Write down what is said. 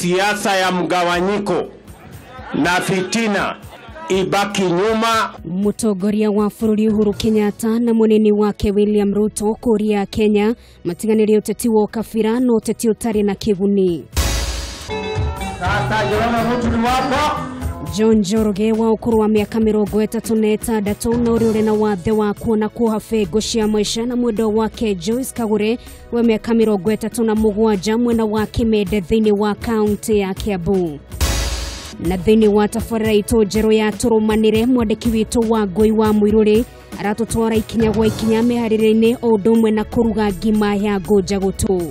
siasa ya mgawanyiko na fitina ibaki nyuma. Mutongoria wa bũrũri Uhuru Kenyatta na munini wake William Ruto kuria Kenya matiganĩrie ũteti wa kabira na ũteti ũtarĩ na kĩguni. Sasa Jorona mtu ni wapo. John Njoroge wa ũkũrũ wa mĩaka 36 na ũrĩa na wathe wa kuona kuhabengo cia maisha na mwendo wake Joyce Kagure wa mĩaka 37 mwena wa Kimende thĩinĩ wa kaunti ya Kiambu. Na thĩinĩ wa tabarĩra itũ njerũ ya tũrũmanĩre mwandĩki witũ wa Ngũi wa Mũirũrĩ aratũtwara ikinya gwa ikinya mĩharĩrĩinĩ o ũndũ ũmwe na kũruga ngima ya ngũnja gũtũ.